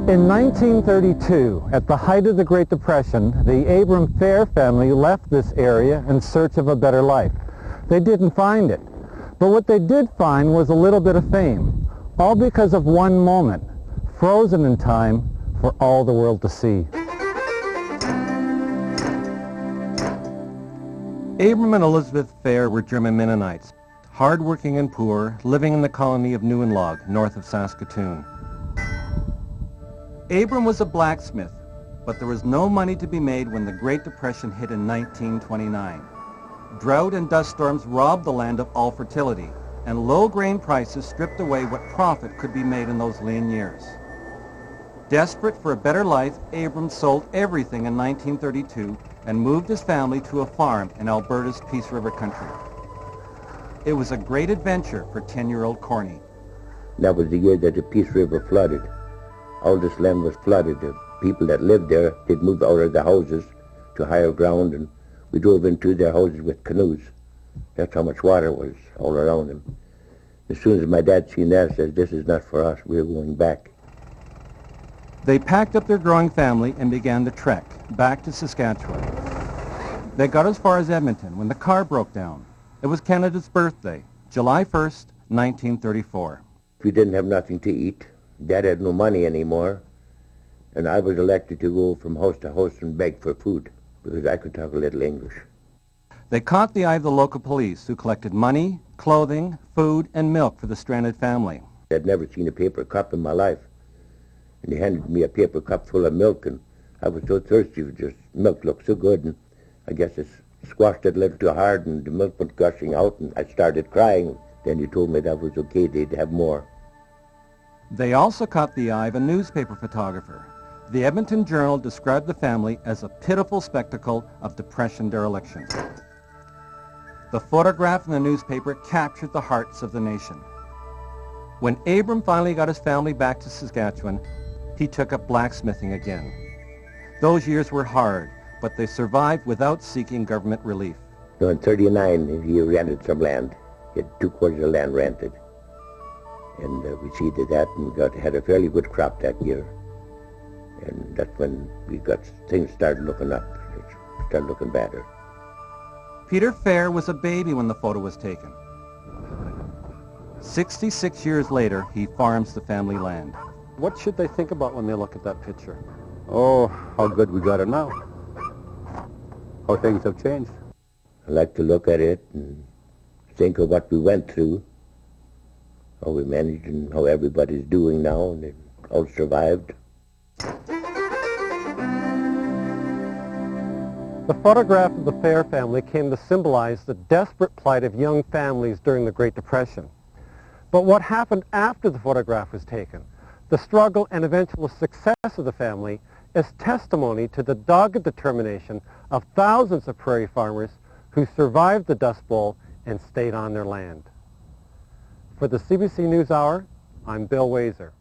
In 1932, at the height of the Great Depression, the Abram Fair family left this area in search of a better life. They didn't find it. But what they did find was a little bit of fame, all because of one moment, frozen in time for all the world to see. Abram and Elizabeth Fair were German Mennonites, hard-working and poor, living in the colony of Nieuwenlog, north of Saskatoon. Abram was a blacksmith, but there was no money to be made when the Great Depression hit in 1929. Drought and dust storms robbed the land of all fertility, and low grain prices stripped away what profit could be made in those lean years. Desperate for a better life, Abram sold everything in 1932 and moved his family to a farm in Alberta's Peace River country. It was a great adventure for 10-year-old Corny. That was the year that the Peace River flooded. All this land was flooded. The people that lived there, they'd moved out of the houses to higher ground, and we drove into their houses with canoes. That's how much water was all around them. As soon as my dad seen that, says, "This is not for us, we're going back." They packed up their growing family and began the trek back to Saskatchewan. They got as far as Edmonton when the car broke down. It was Canada's birthday, July 1st, 1934. We didn't have nothing to eat. Dad had no money anymore, and I was elected to go from house to house and beg for food because I could talk a little English. They caught the eye of the local police, who collected money, clothing, food, and milk for the stranded family. I'd never seen a paper cup in my life, and he handed me a paper cup full of milk, and I was so thirsty. Just milk looked so good, and I guess it squashed it a little too hard, and the milk went gushing out, and I started crying. Then he told me that was okay, they'd have more. They also caught the eye of a newspaper photographer. The Edmonton Journal described the family as a pitiful spectacle of depression dereliction. The photograph in the newspaper captured the hearts of the nation. When Abram finally got his family back to Saskatchewan, he took up blacksmithing again. Those years were hard, but they survived without seeking government relief. So in 1939, he rented some land. He had 2/4 of land rented. And we seeded that and had a fairly good crop that year. And that's when things started looking up. It started looking better. Peter Fair was a baby when the photo was taken. 66 years later, he farms the family land. What should they think about when they look at that picture? Oh, how good we got it now. How things have changed. I like to look at it and think of what we went through, how we managed and how everybody's doing now, and they all survived. The photograph of the Fair family came to symbolize the desperate plight of young families during the Great Depression. But what happened after the photograph was taken, the struggle and eventual success of the family, is testimony to the dogged determination of thousands of prairie farmers who survived the Dust Bowl and stayed on their land. For the CBC NewsHour, I'm Bill Waiser.